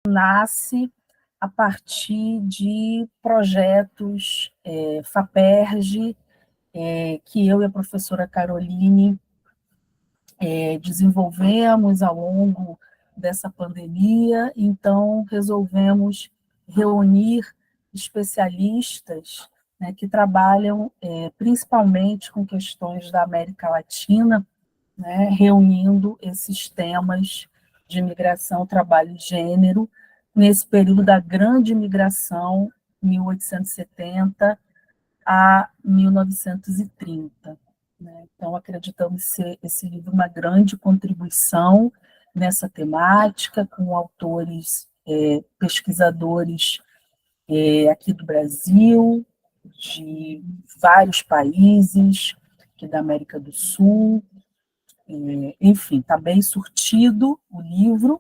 nasce a partir de projetos FAPERJ, que eu e a professora Caroline desenvolvemos ao longo dessa pandemia, então resolvemos reunir especialistas, né, que trabalham principalmente com questões da América Latina, né, reunindo esses temas de migração, trabalho e gênero, nesse período da grande migração, 1870 a 1930. Né? Então, acreditamos ser esse livro uma grande contribuição nessa temática, com autores, pesquisadores aqui do Brasil, de vários países, aqui da América do Sul, enfim, está bem surtido o livro,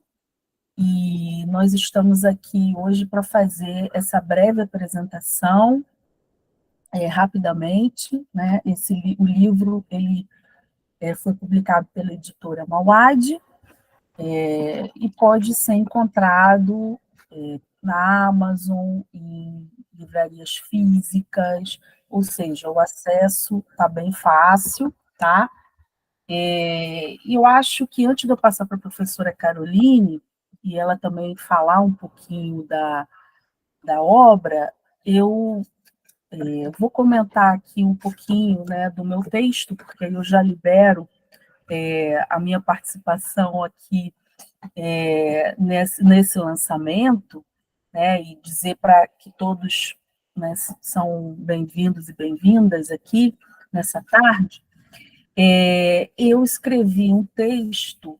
e nós estamos aqui hoje para fazer essa breve apresentação, rapidamente, né? O livro ele foi publicado pela editora Mauad, e pode ser encontrado na Amazon, em livrarias físicas, ou seja, o acesso está bem fácil, tá? E eu acho que antes de eu passar para a professora Caroline, e ela também falar um pouquinho da obra, eu vou comentar aqui um pouquinho, né, do meu texto, porque eu já libero a minha participação aqui nesse lançamento, né, e dizer para que todos, né, são bem-vindos e bem-vindas aqui nessa tarde. Eu escrevi um texto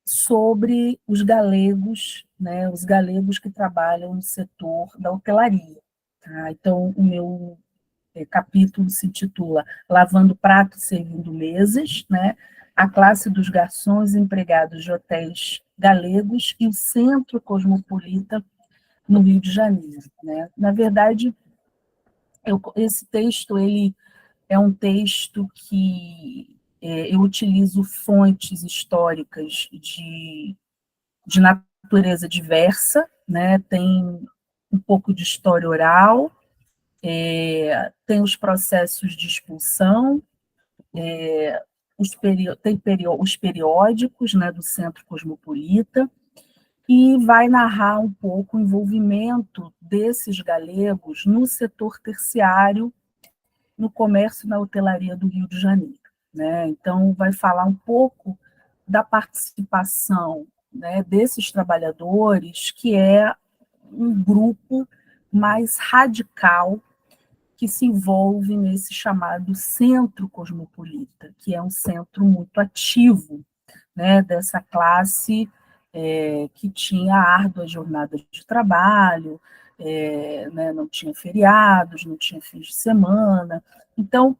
sobre os galegos, né, os galegos que trabalham no setor da hotelaria. Tá? Então, o meu capítulo se intitula Lavando Pratos e Servindo Mesas, né? A classe dos garçons e empregados de hotéis galegos e o centro cosmopolita no Rio de Janeiro. Né? Na verdade, esse texto ele é um texto que eu utilizo fontes históricas de natureza diversa, né? Tem um pouco de história oral, tem os processos de expulsão, os periódicos, né, do Centro Cosmopolita, e vai narrar um pouco o envolvimento desses galegos no setor terciário, no comércio e na hotelaria do Rio de Janeiro. Né? Então, vai falar um pouco da participação, né, desses trabalhadores, que é um grupo mais radical que se envolve nesse chamado centro cosmopolita, que é um centro muito ativo, né, dessa classe que tinha árduas jornadas de trabalho, né, não tinha feriados, não tinha fins de semana. Então,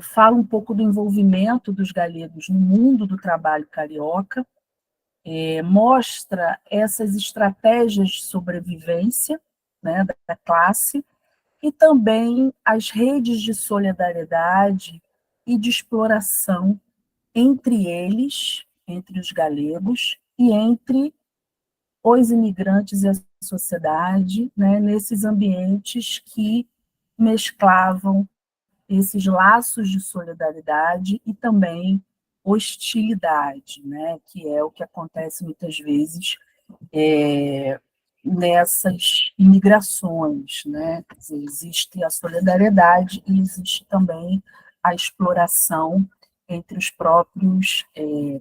fala um pouco do envolvimento dos galegos no mundo do trabalho carioca, mostra essas estratégias de sobrevivência, né, da classe, e também as redes de solidariedade e de exploração entre eles, entre os galegos, e entre os imigrantes e a sociedade, né, nesses ambientes que mesclavam esses laços de solidariedade e também hostilidade, né, que é o que acontece muitas vezes nessas imigrações, né? Quer dizer, existe a solidariedade e existe também a exploração entre os próprios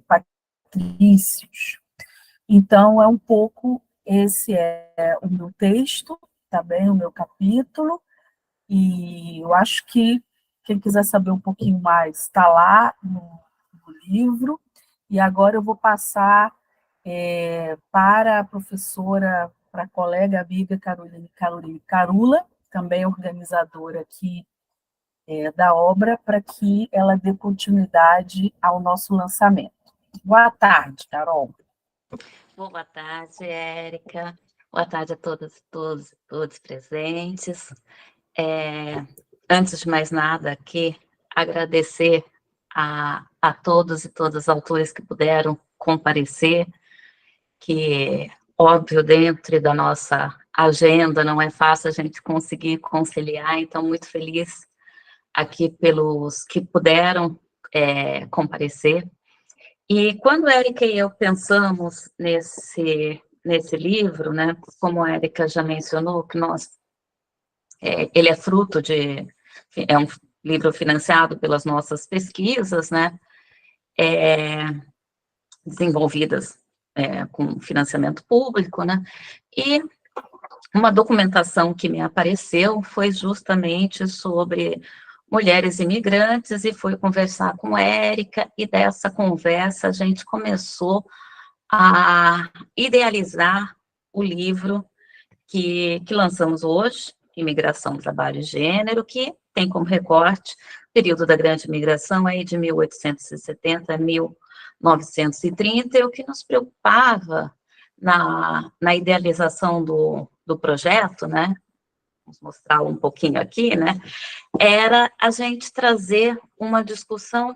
patrícios. Então, é um pouco, esse é o meu texto, tá bem? O meu capítulo, e eu acho que quem quiser saber um pouquinho mais está lá no livro, e agora eu vou passar para a professora, para a colega amiga Caroline Carula, também organizadora aqui da obra, para que ela dê continuidade ao nosso lançamento. Boa tarde, Carol. Boa tarde, Érica. Boa tarde a todas e todos presentes. Antes de mais nada, aqui, agradecer a todos e todas os autores que puderam comparecer. que, óbvio, dentro da nossa agenda, não é fácil a gente conseguir conciliar, então, muito feliz aqui pelos que puderam comparecer. E quando a Érica e eu pensamos nesse livro, né, como a Érica já mencionou, que ele é fruto é um livro financiado pelas nossas pesquisas, né, desenvolvidas com financiamento público, né, e uma documentação que me apareceu foi justamente sobre mulheres imigrantes, e fui conversar com a Érica, e dessa conversa a gente começou a idealizar o livro que lançamos hoje, Imigração, Trabalho e Gênero, que tem como recorte o período da Grande Imigração, aí de 1870 a 1930, e o que nos preocupava na idealização do projeto, né, vamos mostrá-lo um pouquinho aqui, né, era a gente trazer uma discussão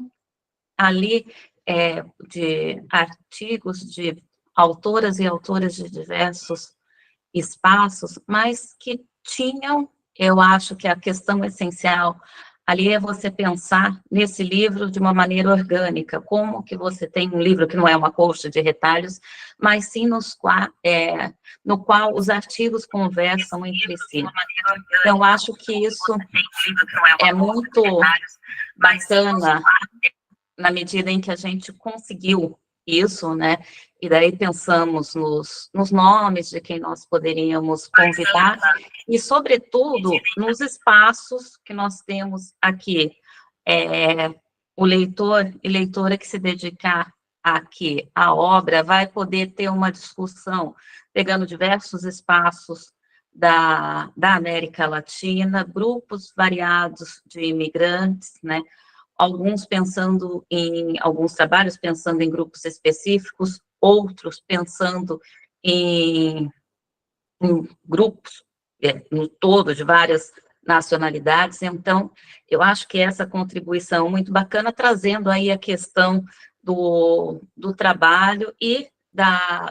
ali de artigos de autoras e autores de diversos espaços, mas que tinham, eu acho que a questão essencial ali é você pensar nesse livro de uma maneira orgânica, como que você tem um livro que não é uma colcha de retalhos, mas sim no qual os artigos conversam entre si. Então, acho que isso é muito bacana na medida em que a gente conseguiu isso, né? E daí pensamos nos nomes de quem nós poderíamos convidar e, sobretudo, nos espaços que nós temos aqui. O leitor e leitora que se dedicar aqui à obra vai poder ter uma discussão, pegando diversos espaços da América Latina, grupos variados de imigrantes, né? Alguns trabalhos pensando em grupos específicos, outros pensando em grupos no todo de várias nacionalidades. Então, eu acho que essa contribuição muito bacana, trazendo aí a questão do trabalho e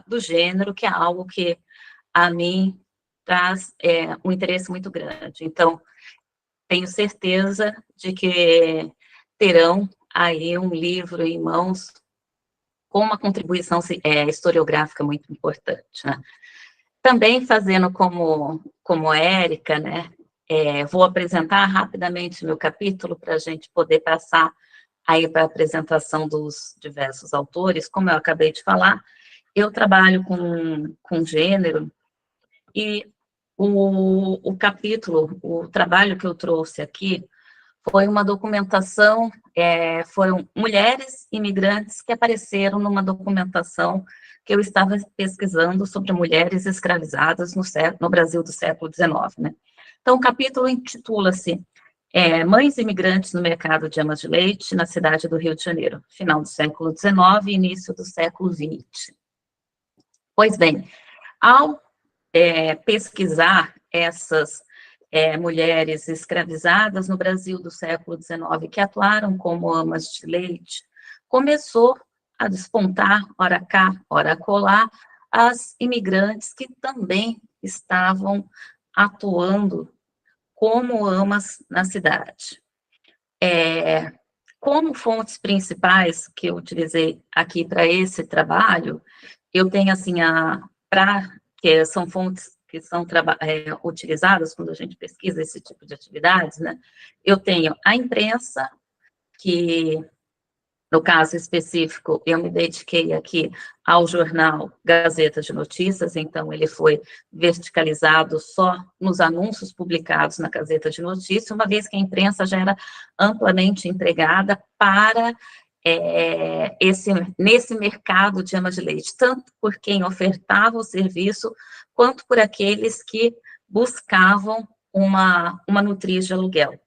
do gênero, que é algo que a mim traz um interesse muito grande. Então, tenho certeza de que terão aí um livro em mãos com uma contribuição historiográfica muito importante, né? Também fazendo como Érica, né? Vou apresentar rapidamente meu capítulo para a gente poder passar aí para a apresentação dos diversos autores. Como eu acabei de falar, eu trabalho com gênero, e o capítulo, o trabalho que eu trouxe aqui, foi uma documentação, foram mulheres imigrantes que apareceram numa documentação que eu estava pesquisando sobre mulheres escravizadas no Brasil do século XIX, né? Então, o capítulo intitula-se Mães imigrantes no mercado de amas de leite na cidade do Rio de Janeiro, final do século XIX e início do século XX. Pois bem, ao pesquisar essas mulheres escravizadas no Brasil do século XIX, que atuaram como amas de leite, começou a despontar, ora cá, ora acolá, as imigrantes que também estavam atuando como amas na cidade. Como fontes principais que eu utilizei aqui para esse trabalho, eu tenho assim que são fontes que são utilizadas quando a gente pesquisa esse tipo de atividades, né? Eu tenho a imprensa, que, no caso específico, eu me dediquei aqui ao jornal Gazeta de Notícias, então ele foi verticalizado só nos anúncios publicados na Gazeta de Notícias, uma vez que a imprensa já era amplamente empregada para nesse mercado de amas de leite, tanto por quem ofertava o serviço, quanto por aqueles que buscavam uma nutriz de aluguel.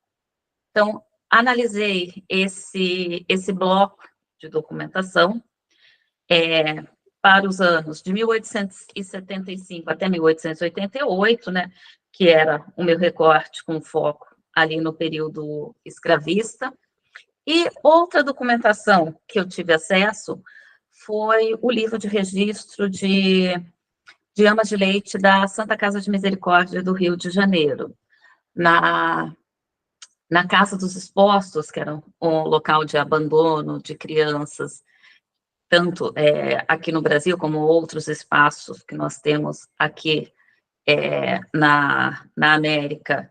Então, analisei esse bloco de documentação para os anos de 1875 até 1888, né, que era o meu recorte com foco ali no período escravista. E outra documentação que eu tive acesso foi o livro de registro de amas de leite da Santa Casa de Misericórdia do Rio de Janeiro. Na Casa dos Expostos, que era um local de abandono de crianças, tanto aqui no Brasil como outros espaços que nós temos aqui na América,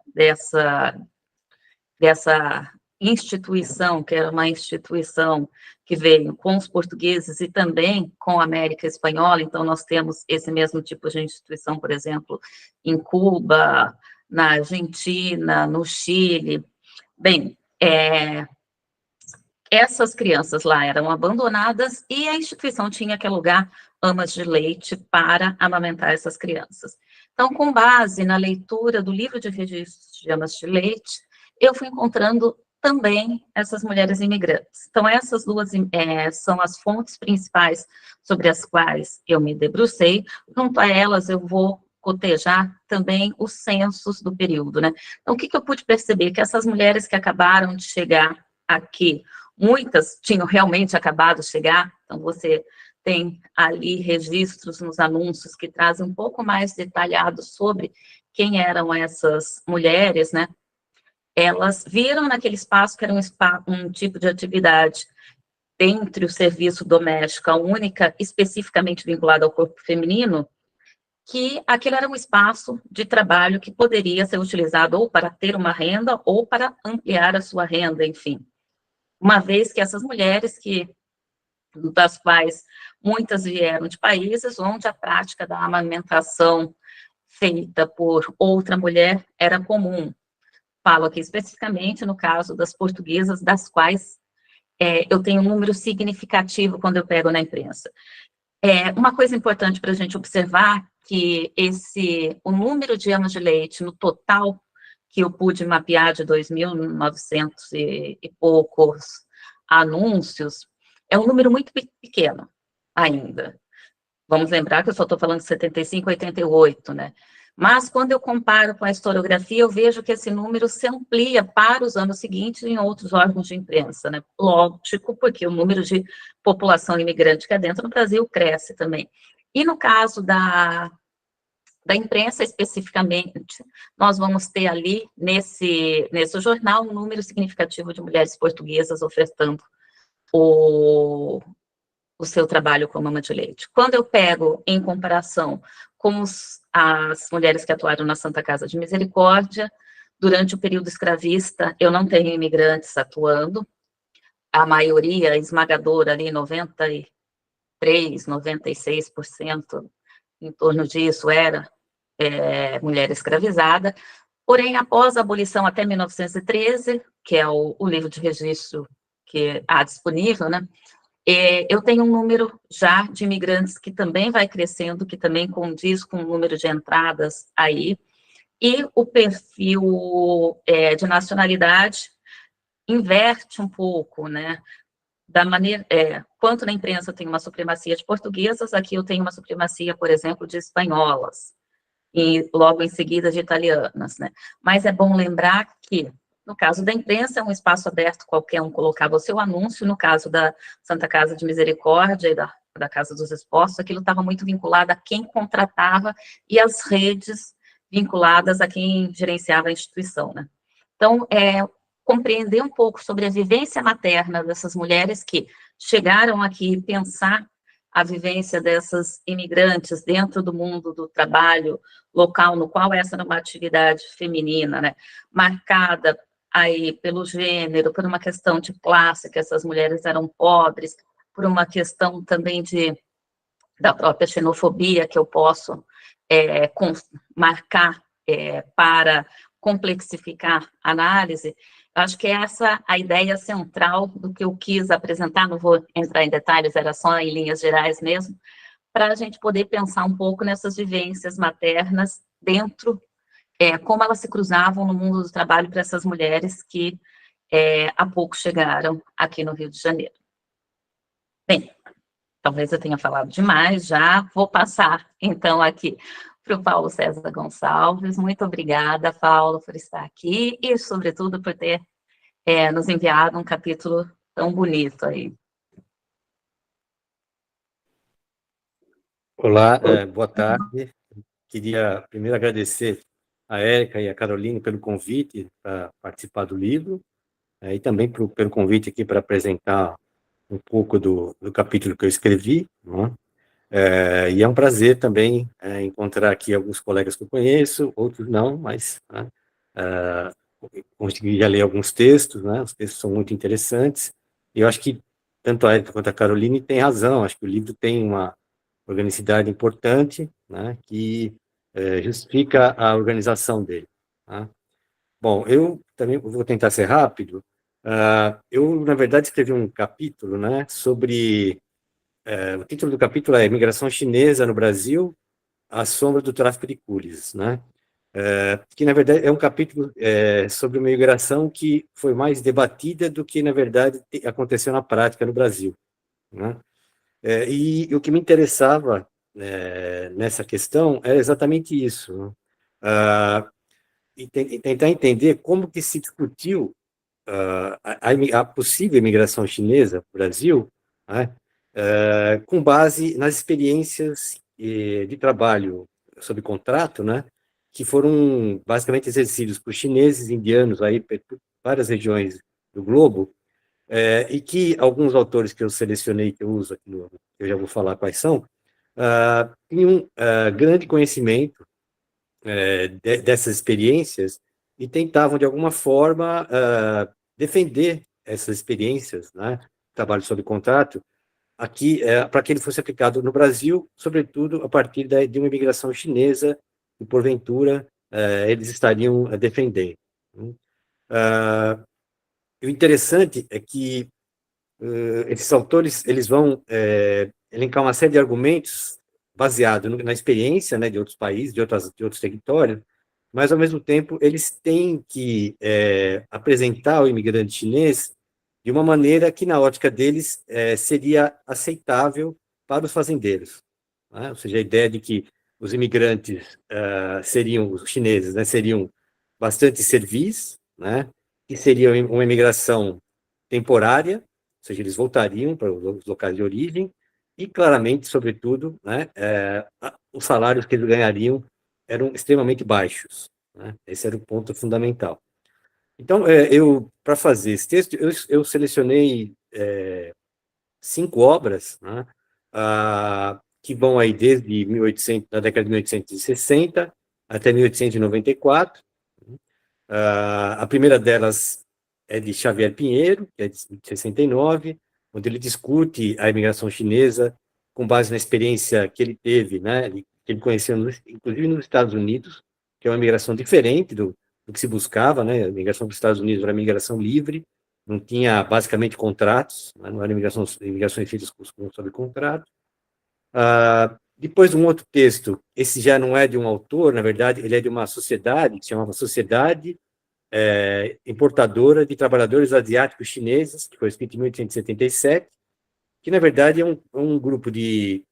dessa instituição, que era uma instituição que veio com os portugueses e também com a América Espanhola. Então, nós temos esse mesmo tipo de instituição, por exemplo, em Cuba, na Argentina, no Chile. Bem, essas crianças lá eram abandonadas e a instituição tinha que alugar amas de leite para amamentar essas crianças. Então, com base na leitura do livro de registros de amas de leite, eu fui encontrando também essas mulheres imigrantes. Então, essas duas são as fontes principais sobre as quais eu me debrucei. Junto a elas, eu vou cotejar também os censos do período, né? Então, o que eu pude perceber? Que essas mulheres que acabaram de chegar aqui, muitas tinham realmente acabado de chegar, então você tem ali registros nos anúncios que trazem um pouco mais detalhados sobre quem eram essas mulheres, né? Elas viram naquele espaço que era um tipo de atividade dentre o serviço doméstico, a única especificamente vinculada ao corpo feminino, que aquilo era um espaço de trabalho que poderia ser utilizado ou para ter uma renda ou para ampliar a sua renda, enfim. Uma vez que essas mulheres, das quais muitas vieram de países onde a prática da amamentação feita por outra mulher era comum. Falo aqui especificamente no caso das portuguesas, das quais eu tenho um número significativo quando eu pego na imprensa. Uma coisa importante para a gente observar que o número de amas de leite no total que eu pude mapear de 2.900 e poucos anúncios, é um número muito pequeno ainda. Vamos lembrar que eu só estou falando de 75, 88, né? Mas, quando eu comparo com a historiografia, eu vejo que esse número se amplia para os anos seguintes em outros órgãos de imprensa, né? Lógico, porque o número de população imigrante que há dentro do Brasil cresce também. E no caso da imprensa especificamente, nós vamos ter ali, nesse jornal, um número significativo de mulheres portuguesas ofertando o seu trabalho como ama de leite. Quando eu pego em comparação com as mulheres que atuaram na Santa Casa de Misericórdia, durante o período escravista, eu não tenho imigrantes atuando, a maioria esmagadora ali, 93, 96%, em torno disso, era mulher escravizada. Porém, após a abolição até 1913, que é o livro de registro que há disponível, né, eu tenho um número já de imigrantes que também vai crescendo, que também condiz com o número de entradas aí, e o perfil de nacionalidade inverte um pouco, né, da maneira, quanto na imprensa eu tenho uma supremacia de portuguesas, aqui eu tenho uma supremacia, por exemplo, de espanholas, e logo em seguida de italianas, né, mas é bom lembrar que no caso da imprensa, é um espaço aberto, qualquer um colocava o seu anúncio. No caso da Santa Casa de Misericórdia e da Casa dos Expostos, aquilo estava muito vinculado a quem contratava e as redes vinculadas a quem gerenciava a instituição, né? Então, compreender um pouco sobre a vivência materna dessas mulheres que chegaram aqui e pensar a vivência dessas imigrantes dentro do mundo do trabalho local, no qual essa era uma atividade feminina, né, marcada aí pelo gênero, por uma questão de classe, que essas mulheres eram pobres, por uma questão também da própria xenofobia, que eu posso marcar para complexificar a análise. Eu acho que essa a ideia central do que eu quis apresentar, não vou entrar em detalhes, era só em linhas gerais mesmo, para a gente poder pensar um pouco nessas vivências maternas dentro, como elas se cruzavam no mundo do trabalho para essas mulheres que há pouco chegaram aqui no Rio de Janeiro. Bem, talvez eu tenha falado demais já, vou passar, então, aqui para o Paulo César Gonçalves. Muito obrigada, Paulo, por estar aqui e, sobretudo, por ter nos enviado um capítulo tão bonito aí. Olá, boa tarde. Queria primeiro agradecer a Érica e a Caroline pelo convite para participar do livro, e também pelo convite aqui para apresentar um pouco do capítulo que eu escrevi, né? E é um prazer também encontrar aqui alguns colegas que eu conheço, outros não, mas né, é, consegui já ler alguns textos, né? Os textos são muito interessantes, e eu acho que tanto a Érica quanto a Caroline têm razão, acho que o livro tem uma organicidade importante, né, que justifica a organização dele. Tá? Bom, eu também vou tentar ser rápido. Eu, na verdade, escrevi um capítulo, né, sobre... o título do capítulo é Imigração Chinesa no Brasil, a sombra do tráfico de coolies, né? Que, na verdade, é um capítulo sobre uma imigração que foi mais debatida do que, na verdade, aconteceu na prática no Brasil, né? E o que me interessava nessa questão era exatamente isso, né? E tentar entender como que se discutiu a possível imigração chinesa para o Brasil, né, com base nas experiências de trabalho sob contrato, né, que foram basicamente exercidos por chineses, indianos, aí, por várias regiões do globo, e que alguns autores que eu selecionei, que eu uso aqui, eu já vou falar quais são, tinham grande conhecimento dessas experiências e tentavam, de alguma forma, defender essas experiências, né, trabalho sob contrato, aqui, para que ele fosse aplicado no Brasil, sobretudo a partir de uma imigração chinesa, que, porventura, eles estariam defendendo. E o interessante é que esses autores eles vão elencar uma série de argumentos baseado na experiência, né, de outros países, de outros territórios, mas, ao mesmo tempo, eles têm que apresentar o imigrante chinês de uma maneira que, na ótica deles, seria aceitável para os fazendeiros, né? Ou seja, a ideia de que os imigrantes seriam, os chineses, né, seriam bastante servis, né, que seria uma imigração temporária, ou seja, eles voltariam para os locais de origem, e, claramente, sobretudo, né, os salários que eles ganhariam eram extremamente baixos, né? Esse era o ponto fundamental. Então, para fazer esse texto, eu selecionei 5 obras, né, que vão aí desde 1800, da década de 1860 até 1894. A primeira delas é de Xavier Pinheiro, que é de 69, onde ele discute a imigração chinesa com base na experiência que ele teve, né, que ele conheceu, inclusive nos Estados Unidos, que é uma imigração diferente do que se buscava, né? A imigração dos Estados Unidos era uma imigração livre, não tinha basicamente contratos, né, não eram imigrações feitas sob contrato. Depois, um outro texto, esse já não é de um autor, na verdade, ele é de uma sociedade, que se chamava Sociedade Importadora de Trabalhadores Asiáticos Chineses, que foi escrito em 1877, que, na verdade, é um grupo de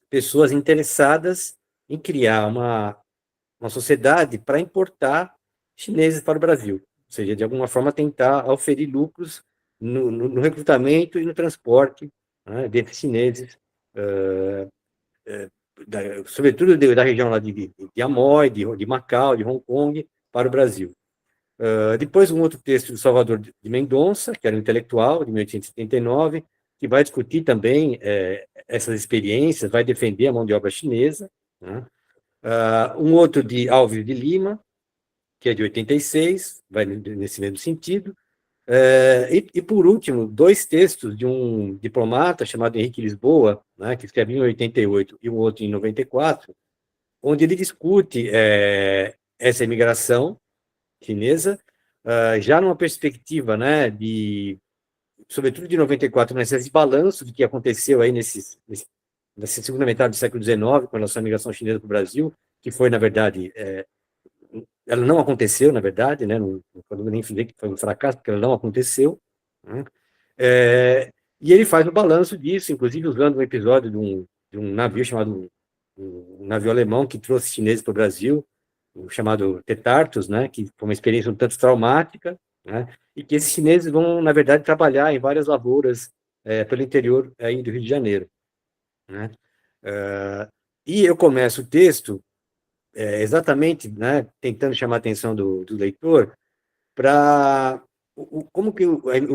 pessoas interessadas em criar uma sociedade para importar chineses para o Brasil, ou seja, de alguma forma tentar oferir lucros no recrutamento e no transporte, né, desses chineses, sobretudo da região lá de Amoy, de Macau, de Hong Kong, para o Brasil. Depois, um outro texto do Salvador de Mendonça, que era um intelectual, de 1879, que vai discutir também essas experiências, vai defender a mão de obra chinesa, né? Um outro de Alves de Lima, que é de 86, vai nesse mesmo sentido. E, por último, 2 textos de um diplomata chamado Henrique Lisboa, né, que escreve em 88 e o outro em 94, onde ele discute essa imigração chinesa, já numa perspectiva, né, sobretudo de 94, nesse balanço do que aconteceu aí nessa segunda metade do século XIX, com relação à migração chinesa para o Brasil, que foi, na verdade, ela não aconteceu, na verdade, né, não podemos nem dizer que foi um fracasso, porque ela não aconteceu, né? E ele faz o balanço disso, inclusive usando um episódio de um navio chamado, um navio alemão que trouxe chineses para o Brasil, o chamado Tetartus, né, que foi uma experiência um tanto traumática, né, e que esses chineses vão, na verdade, trabalhar em várias lavouras pelo interior aí do Rio de Janeiro, né. E eu começo o texto exatamente, né, tentando chamar a atenção do leitor para como que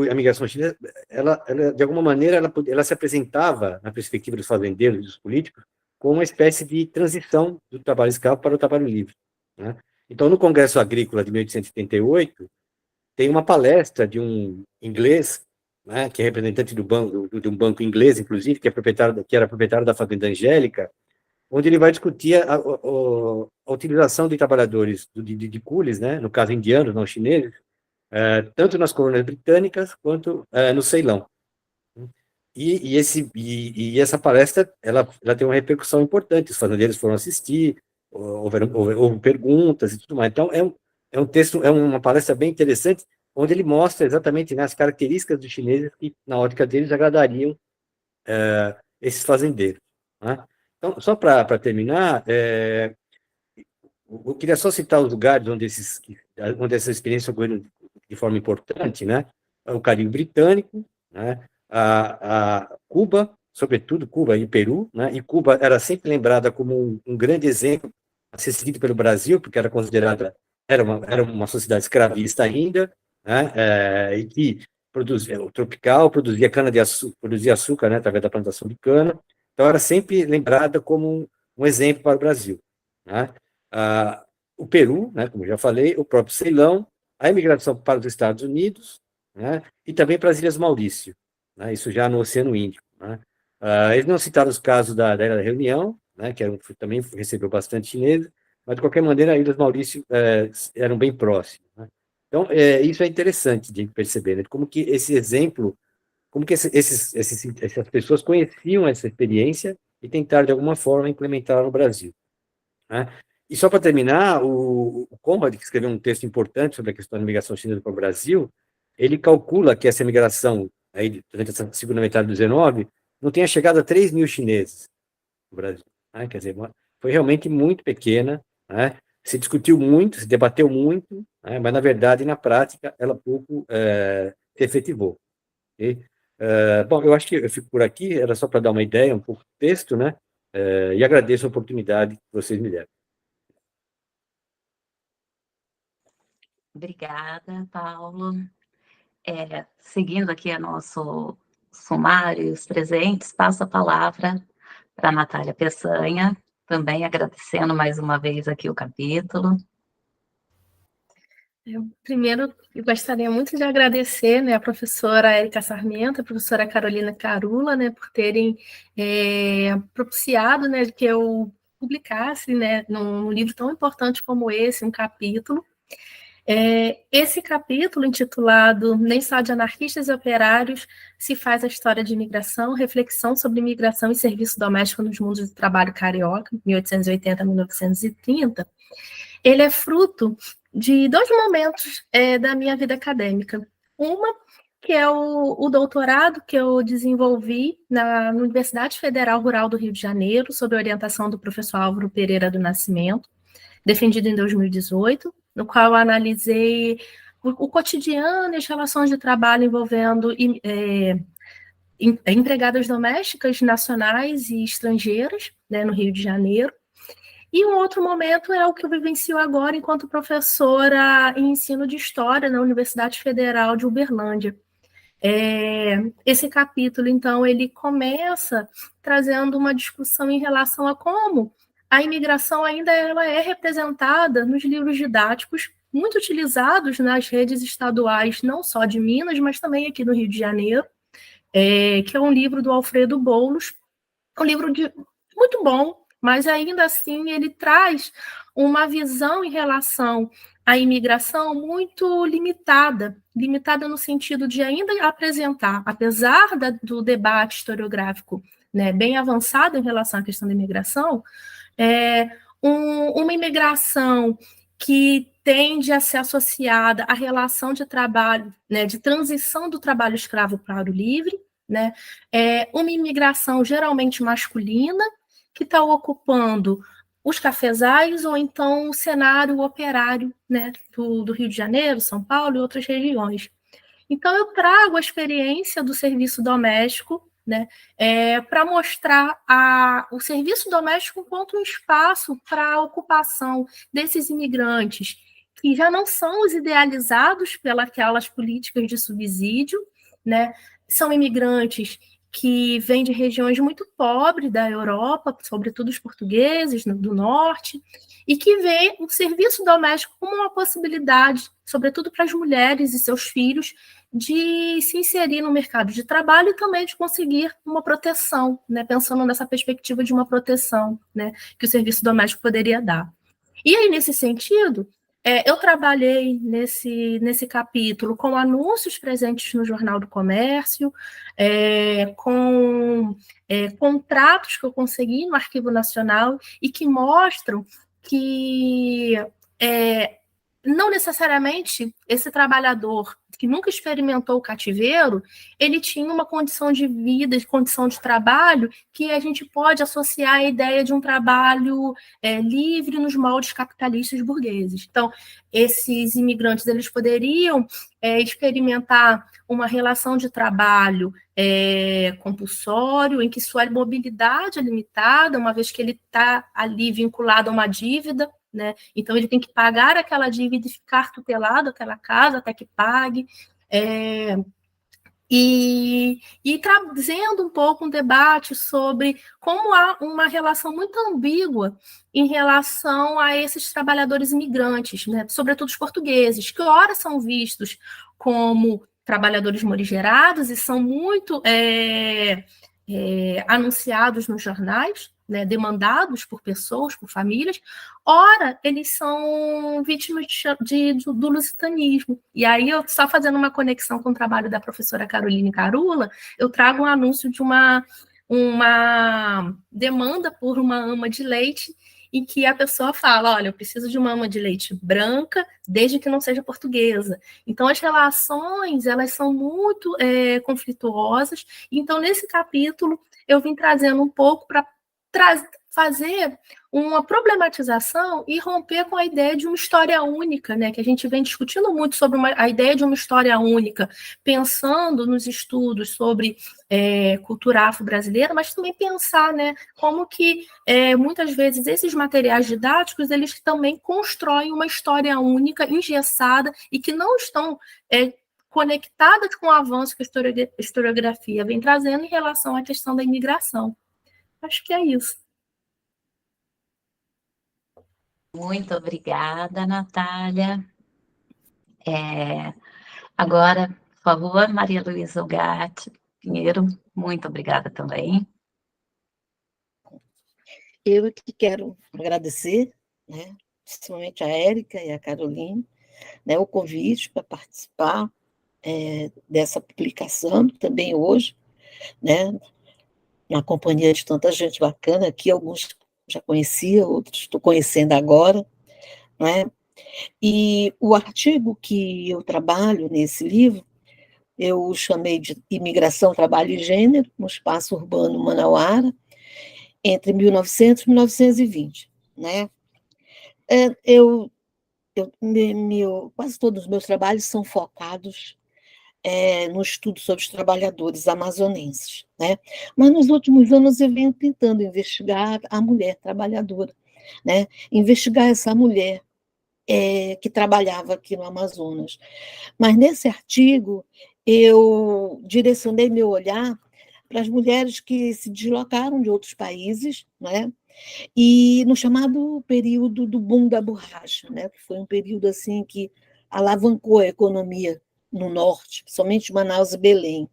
a migração chinesa, ela, de alguma maneira, ela se apresentava, na perspectiva dos fazendeiros e dos políticos, como uma espécie de transição do trabalho escravo para o trabalho livre, né? Então, no Congresso Agrícola de 1878, tem uma palestra de um inglês, né, que é representante de um banco inglês, inclusive, que era proprietário da Fazenda Angélica, onde ele vai discutir a utilização de trabalhadores, de coolies, né, no caso indianos, não chineses, tanto nas colônias britânicas quanto no Ceilão. E essa palestra ela tem uma repercussão importante, os fazendeiros foram assistir, houve perguntas e tudo mais. Então, é um texto, é uma palestra bem interessante, onde ele mostra exatamente, né, as características dos chineses que, na ótica deles, agradariam esses fazendeiros, né? Então, só para terminar, eu queria só citar os lugares onde essa experiência ocorreu de forma importante, né? O Caribe Britânico, né? A Cuba, sobretudo Cuba e Peru, né? E Cuba era sempre lembrada como um grande exemplo a ser seguido pelo Brasil, porque era uma sociedade escravista ainda, né? E que produzia o tropical, produzia cana-de-açúcar, produzia açúcar, né? Através da plantação de cana. Então, era sempre lembrada como um exemplo para o Brasil, né? O Peru, né, como já falei, o próprio Ceilão, a imigração para os Estados Unidos, né, e também para as Ilhas Maurício, né, isso já no Oceano Índico, né. Eles não citaram os casos da Ilha da Reunião, né, que também recebeu bastante chineses, mas, de qualquer maneira, as Ilhas Maurício eram bem próximas, né. Então, isso é interessante de perceber, né, como que esse exemplo, como que essas pessoas conheciam essa experiência e tentaram, de alguma forma, implementá-la no Brasil, né? E só para terminar, o Conrad, que escreveu um texto importante sobre a questão da migração chinesa para o Brasil, ele calcula que essa migração, aí, durante essa segunda metade do 19, não tenha chegado a 3 mil chineses no Brasil, né? Quer dizer, foi realmente muito pequena, né? Se discutiu muito, se debateu muito, né? Mas, na verdade, na prática, ela pouco se efetivou. Okay? Bom, eu acho que eu fico por aqui, era só para dar uma ideia, um pouco do texto, né? E agradeço a oportunidade que vocês me deram. Obrigada, Paulo. Seguindo aqui o nosso sumário e os presentes, passo a palavra para a Natália Peçanha, também agradecendo mais uma vez aqui o capítulo. Primeiro, eu gostaria muito de agradecer, né, a professora Érica Sarmento, a professora Carolina Carula, né, por terem propiciado, né, que eu publicasse, né, num livro tão importante como esse, um capítulo. Esse capítulo, intitulado Nem só de anarquistas e operários se faz a história de imigração, reflexão sobre imigração e serviço doméstico nos mundos do trabalho carioca, 1880 a 1930, ele é fruto de 2 momentos da minha vida acadêmica. Uma, que é o doutorado que eu desenvolvi na Universidade Federal Rural do Rio de Janeiro, sob a orientação do professor Álvaro Pereira do Nascimento, defendido em 2018, no qual eu analisei o cotidiano e as relações de trabalho envolvendo empregadas domésticas nacionais e estrangeiras, né, no Rio de Janeiro. E um outro momento é o que eu vivencio agora enquanto professora em ensino de História na Universidade Federal de Uberlândia. Esse capítulo, então, ele começa trazendo uma discussão em relação a como a imigração ainda ela é representada nos livros didáticos, muito utilizados nas redes estaduais, não só de Minas, mas também aqui no Rio de Janeiro, que é um livro do Alfredo Boulos, um livro muito bom, mas ainda assim ele traz uma visão em relação à imigração muito limitada no sentido de ainda apresentar, apesar do debate historiográfico, né, bem avançado em relação à questão da imigração, uma imigração que tende a ser associada à relação de trabalho, né, de transição do trabalho escravo para o livre, né, uma imigração geralmente masculina, que está ocupando os cafezais ou então o cenário operário, né, do Rio de Janeiro, São Paulo e outras regiões. Então, eu trago a experiência do serviço doméstico né, para mostrar o serviço doméstico enquanto um espaço para a ocupação desses imigrantes, que já não são os idealizados pelas políticas de subsídio, né, são imigrantes que vêm de regiões muito pobres da Europa, sobretudo os portugueses do norte, e que veem o serviço doméstico como uma possibilidade, sobretudo para as mulheres e seus filhos, de se inserir no mercado de trabalho e também de conseguir uma proteção, né, pensando nessa perspectiva de uma proteção, né, que o serviço doméstico poderia dar. E aí, nesse sentido, eu trabalhei nesse capítulo com anúncios presentes no Jornal do Comércio, com contratos que eu consegui no Arquivo Nacional e que mostram que não necessariamente esse trabalhador que nunca experimentou o cativeiro, ele tinha uma condição de vida, de condição de trabalho, que a gente pode associar à ideia de um trabalho livre nos moldes capitalistas burgueses. Então, esses imigrantes, eles poderiam experimentar uma relação de trabalho compulsório, em que sua mobilidade é limitada, uma vez que ele está ali vinculado a uma dívida, né? Então, ele tem que pagar aquela dívida e ficar tutelado aquela casa até que pague. E trazendo um pouco um debate sobre como há uma relação muito ambígua em relação a esses trabalhadores imigrantes, né? Sobretudo os portugueses, que ora são vistos como trabalhadores morigerados e são muito anunciados nos jornais, né, demandados por pessoas, por famílias, ora, eles são vítimas do lusitanismo. E aí, eu só fazendo uma conexão com o trabalho da professora Caroline Carula, eu trago um anúncio de uma demanda por uma ama de leite, em que a pessoa fala, olha, eu preciso de uma ama de leite branca, desde que não seja portuguesa. Então, as relações, elas são muito conflituosas. Então, nesse capítulo, eu vim trazendo um pouco para fazer uma problematização e romper com a ideia de uma história única, né? Que a gente vem discutindo muito sobre a ideia de uma história única, pensando nos estudos sobre cultura afro-brasileira, mas também pensar, né, como que muitas vezes esses materiais didáticos eles também constroem uma história única, engessada, e que não estão conectadas com o avanço que a historiografia vem trazendo em relação à questão da imigração. Acho que é isso. Muito obrigada, Natália. Agora, por favor, Maria Luísa Ugarte Pinheiro, muito obrigada também. Eu que quero agradecer, né, principalmente a Érica e a Caroline, né, o convite para participar dessa publicação, também hoje, né, na companhia de tanta gente bacana aqui, alguns já conhecia, outros estou conhecendo agora, né? E o artigo que eu trabalho nesse livro, eu chamei de Imigração, Trabalho e Gênero, no Espaço Urbano Manauara, entre 1900 e 1920, né? Quase todos os meus trabalhos são focados no estudo sobre os trabalhadores amazonenses, né? Mas nos últimos anos eu venho tentando investigar a mulher trabalhadora, né? Investigar essa mulher que trabalhava aqui no Amazonas. Mas nesse artigo eu direcionei meu olhar para as mulheres que se deslocaram de outros países, né? E no chamado período do boom da borracha, né? Que foi um período assim que alavancou a economia no norte, principalmente Manaus e Belém.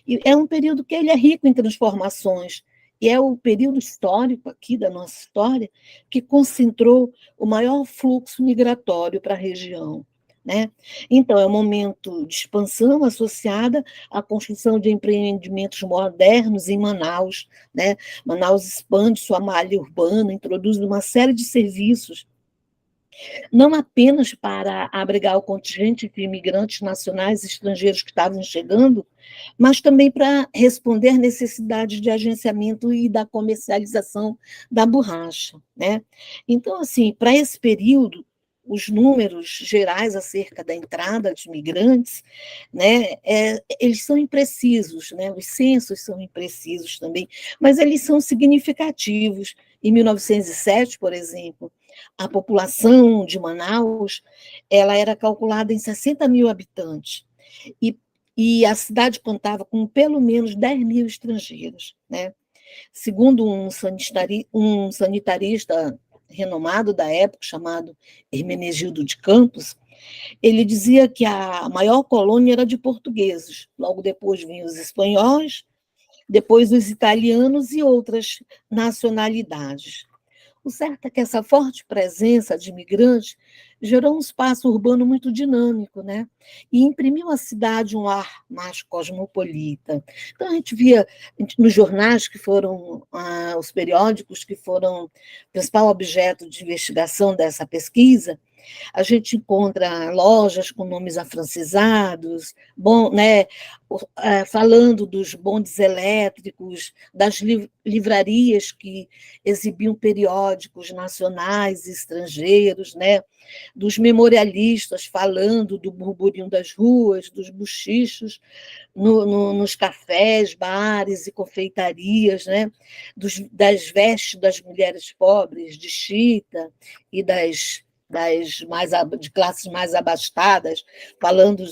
E é um período que ele é rico em transformações, e é o período histórico aqui da nossa história que concentrou o maior fluxo migratório para a região, né? Então, é um momento de expansão associada à construção de empreendimentos modernos em Manaus, né? Manaus expande sua malha urbana, introduz uma série de serviços, não apenas para abrigar o contingente de imigrantes nacionais e estrangeiros que estavam chegando, mas também para responder necessidades de agenciamento e da comercialização da borracha, né? Então, assim, para esse período, os números gerais acerca da entrada de imigrantes, né, eles são imprecisos, né, os censos são imprecisos também, mas eles são significativos. Em 1907, por exemplo, a população de Manaus ela era calculada em 60 mil habitantes, e a cidade contava com pelo menos 10 mil estrangeiros, né? Segundo um sanitarista renomado da época, chamado Hermenegildo de Campos, ele dizia que a maior colônia era de portugueses, logo depois vinham os espanhóis, depois os italianos e outras nacionalidades. O certo é que essa forte presença de imigrantes gerou um espaço urbano muito dinâmico, né? E imprimiu à cidade um ar mais cosmopolita. Então, a gente via nos jornais que foram, os periódicos que foram o principal objeto de investigação dessa pesquisa, a gente encontra lojas com nomes afrancisados, né, falando dos bondes elétricos, das livrarias que exibiam periódicos nacionais e estrangeiros, né, dos memorialistas falando do burburinho das ruas, dos bochichos nos cafés, bares e confeitarias, né, das vestes das mulheres pobres, de chita e de classes mais abastadas, falando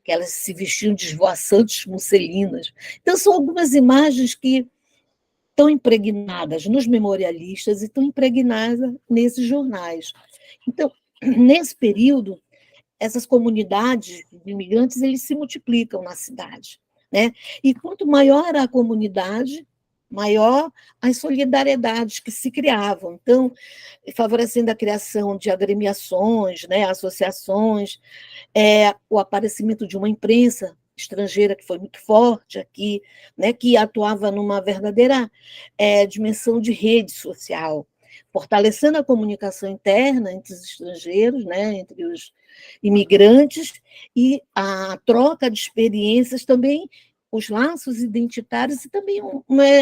que elas se vestiam de esvoaçantes musselinas. Então, são algumas imagens que estão impregnadas nos memorialistas e estão impregnadas nesses jornais. Então, nesse período, essas comunidades de imigrantes eles se multiplicam na cidade, né? E quanto maior a comunidade, maior as solidariedades que se criavam. Então, favorecendo a criação de agremiações, né, associações, o aparecimento de uma imprensa estrangeira que foi muito forte aqui, né, que atuava numa verdadeira dimensão de rede social, fortalecendo a comunicação interna entre os estrangeiros, né, entre os imigrantes, e a troca de experiências também, os laços identitários, e também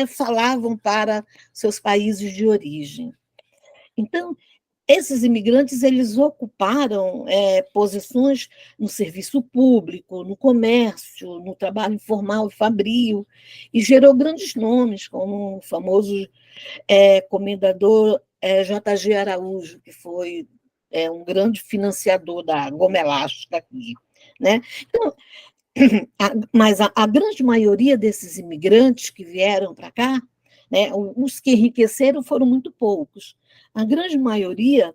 falavam para seus países de origem. Então, esses imigrantes eles ocuparam posições no serviço público, no comércio, no trabalho informal e fabril, e gerou grandes nomes, como o famoso comendador J.G. Araújo, que foi um grande financiador da Goma Elástica aqui, né? Então, mas a grande maioria desses imigrantes que vieram para cá, né, os que enriqueceram foram muito poucos. A grande maioria,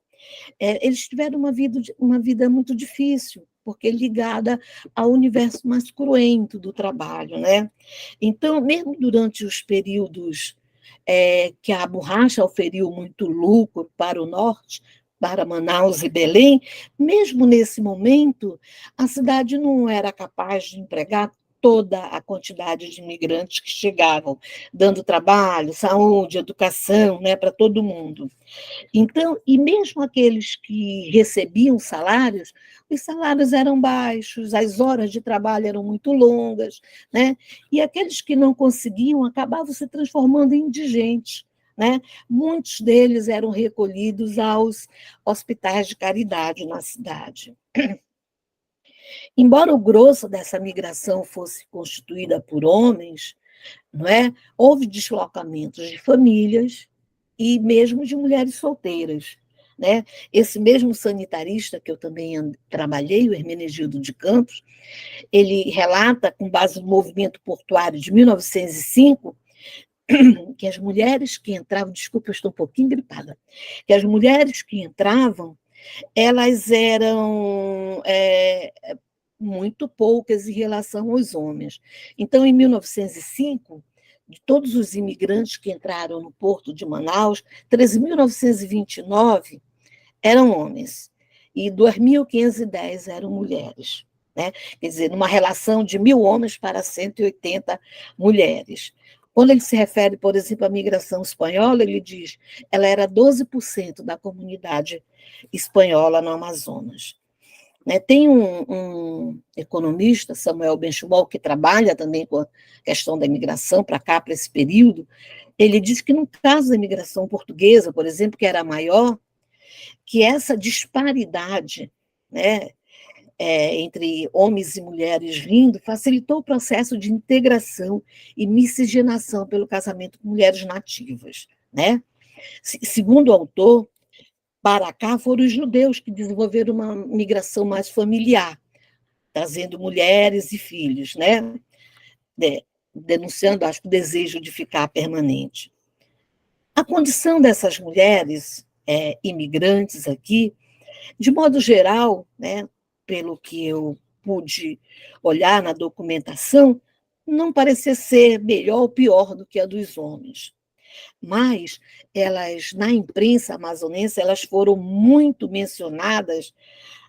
eles tiveram uma vida muito difícil, porque ligada ao universo mais cruento do trabalho, né? Então, mesmo durante os períodos que a borracha oferiu muito lucro para o norte, para Manaus e Belém, mesmo nesse momento, a cidade não era capaz de empregar toda a quantidade de imigrantes que chegavam, dando trabalho, saúde, educação, né, para todo mundo. Então, e mesmo aqueles que recebiam salários, os salários eram baixos, as horas de trabalho eram muito longas, né? E aqueles que não conseguiam acabavam se transformando em indigentes, né? Muitos deles eram recolhidos aos hospitais de caridade na cidade. Embora o grosso dessa migração fosse constituída por homens, não é? Houve deslocamentos de famílias e mesmo de mulheres solteiras, né? Esse mesmo sanitarista que eu também trabalhei, o Hermenegildo de Campos, ele relata, com base no movimento portuário de 1905, que as mulheres que entravam, desculpa, eu estou um pouquinho gripada, que as mulheres que entravam, elas eram muito poucas em relação aos homens. Então, em 1905, de todos os imigrantes que entraram no porto de Manaus, 13.929 eram homens e 2.510 eram mulheres, né? Quer dizer, numa relação de 1.000 homens para 180 mulheres. Quando ele se refere, por exemplo, à migração espanhola, ele diz que ela era 12% da comunidade espanhola no Amazonas. Tem um economista, Samuel Benchimol, que trabalha também com a questão da imigração para cá, para esse período. Ele diz que, no caso da imigração portuguesa, por exemplo, que era a maior, que essa disparidade, né, entre homens e mulheres vindo, facilitou o processo de integração e miscigenação pelo casamento com mulheres nativas, né? Segundo o autor, para cá foram os judeus que desenvolveram uma migração mais familiar, trazendo mulheres e filhos, né? Denunciando, acho que, o desejo de ficar permanente. A condição dessas mulheres imigrantes aqui, de modo geral, né, pelo que eu pude olhar na documentação, não parecia ser melhor ou pior do que a dos homens. Mas elas, na imprensa amazonense, elas foram muito mencionadas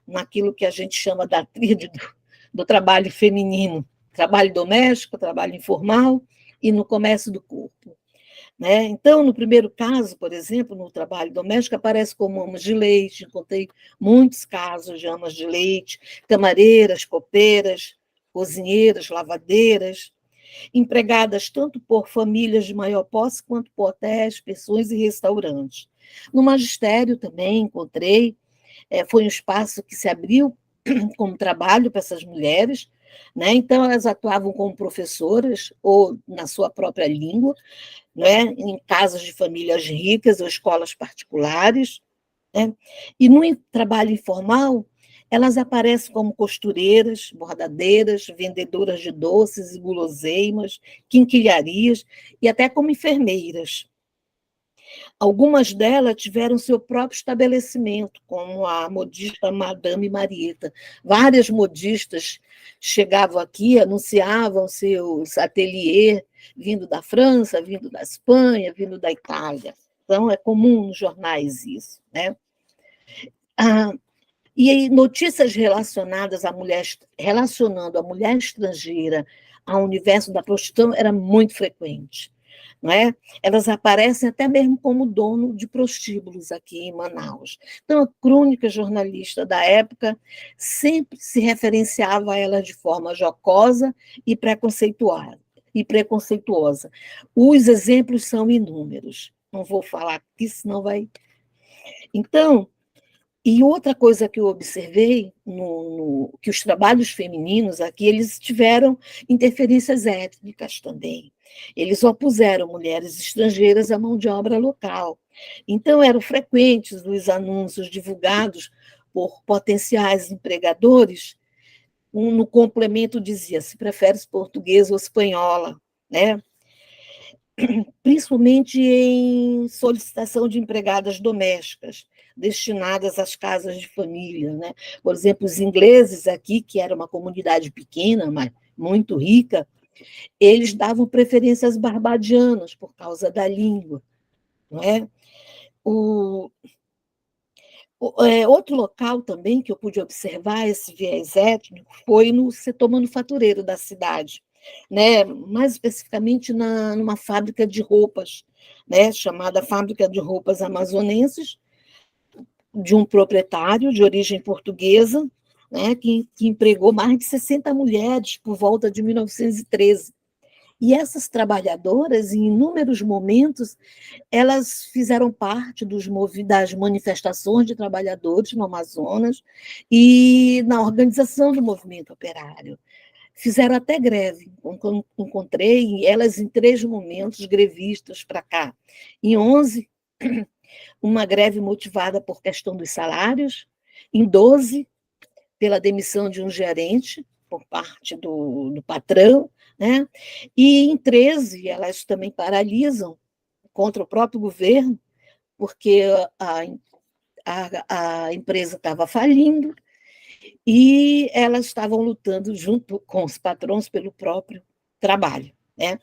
naquilo que a gente chama da tríade do trabalho feminino, trabalho doméstico, trabalho informal e no comércio do corpo. Né? Então, no primeiro caso, por exemplo, no trabalho doméstico, aparece como amas de leite, encontrei muitos casos de amas de leite, camareiras, copeiras, cozinheiras, lavadeiras, empregadas tanto por famílias de maior posse quanto por hotéis, pensões e restaurantes. No magistério também encontrei, foi um espaço que se abriu como trabalho para essas mulheres, né? Então elas atuavam como professoras ou na sua própria língua, né? Em casas de famílias ricas ou escolas particulares, né? E no trabalho informal, elas aparecem como costureiras, bordadeiras, vendedoras de doces e guloseimas, quinquilharias e até como enfermeiras. Algumas delas tiveram seu próprio estabelecimento, como a modista Madame Marieta. Várias modistas chegavam aqui, anunciavam seus ateliês, vindo da França, vindo da Espanha, vindo da Itália. Então, é comum nos jornais isso, né? E notícias relacionadas à mulher, relacionando a mulher estrangeira ao universo da prostituição era muito frequente. Não é? Elas aparecem até mesmo como dono de prostíbulos aqui em Manaus. Então, a crônica jornalista da época sempre se referenciava a elas de forma jocosa e preconceituosa. Os exemplos são inúmeros. Não vou falar aqui, senão vai... Então, e outra coisa que eu observei, que os trabalhos femininos aqui, eles tiveram interferências étnicas também. Eles opuseram mulheres estrangeiras à mão de obra local. Então, eram frequentes os anúncios divulgados por potenciais empregadores, no complemento dizia, se prefere portuguesa ou espanhola, né? Principalmente em solicitação de empregadas domésticas, destinadas às casas de família, né? Por exemplo, os ingleses aqui, que era uma comunidade pequena, mas muito rica, eles davam preferência às barbadianas por causa da língua, não é? Outro local também que eu pude observar esse viés étnico foi no setor manufatureiro da cidade, né? Mais especificamente numa fábrica de roupas, né? Chamada Fábrica de Roupas Amazonenses, de um proprietário de origem portuguesa, né? que empregou mais de 60 mulheres por volta de 1913. E essas trabalhadoras, em inúmeros momentos, elas fizeram parte das manifestações de trabalhadores no Amazonas e na organização do movimento operário. Fizeram até greve. Encontrei elas em 3 momentos grevistas para cá. Em 11, uma greve motivada por questão dos salários. Em 12, pela demissão de um gerente por parte do patrão, né? E em 13, elas também paralisam contra o próprio governo, porque a empresa estava falindo e elas estavam lutando junto com os patrões pelo próprio trabalho, né?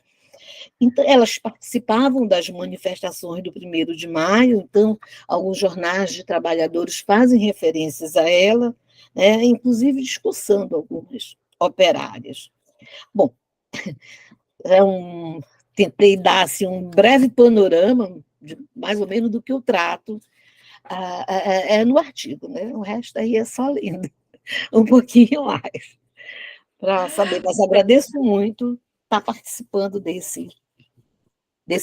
Então, elas participavam das manifestações do 1º de maio, então, alguns jornais de trabalhadores fazem referências a ela, né? Inclusive discussando algumas operárias. Bom, tentei dar assim, um breve panorama, mais ou menos, do que eu trato no artigo, né? O resto aí é só lendo um pouquinho mais, para saber. Mas agradeço muito estar participando desse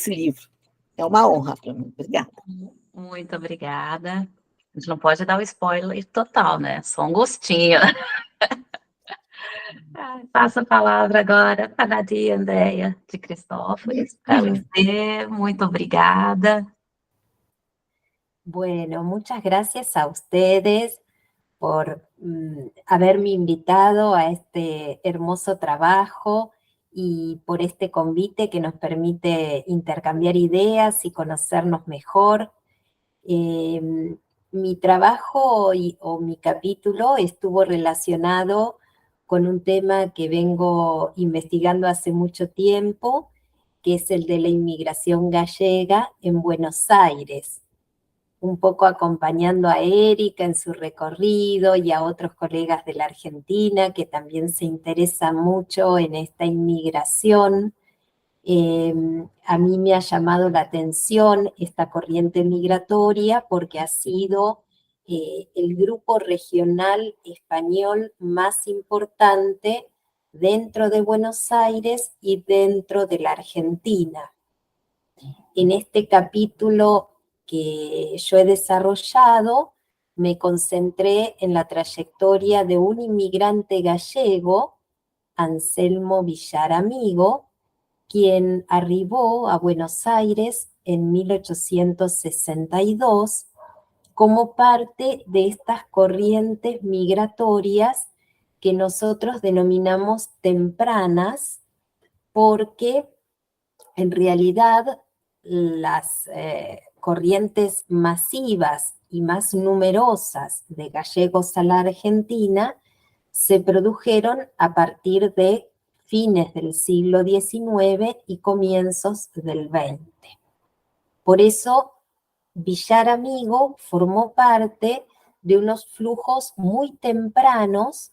livro. É uma honra para mim. Obrigada. Muito obrigada. A gente não pode dar o spoiler total, né? Só um gostinho. Passo a palavra agora para a Nadia Andréia de Cristóforis, para você. Muito obrigada. Bueno, muchas gracias a ustedes por haberme invitado a este hermoso trabajo y por este convite que nos permite intercambiar ideas y conocernos mejor. Mi trabajo o mi capítulo estuvo relacionado con un tema que vengo investigando hace mucho tiempo, que es el de la inmigración gallega en Buenos Aires, un poco acompañando a Erika en su recorrido y a otros colegas de la Argentina que también se interesan mucho en esta inmigración. A mí me ha llamado la atención esta corriente migratoria porque ha sido el grupo regional español más importante dentro de Buenos Aires y dentro de la Argentina. En este capítulo que yo he desarrollado, me concentré en la trayectoria de un inmigrante gallego, Anselmo Villaramigo, quien arribó a Buenos Aires en 1862 como parte de estas corrientes migratorias que nosotros denominamos tempranas, porque en realidad las corrientes masivas y más numerosas de gallegos a la Argentina se produjeron a partir de fines del siglo XIX y comienzos del XX. Por eso, Villaramigo formó parte de unos flujos muy tempranos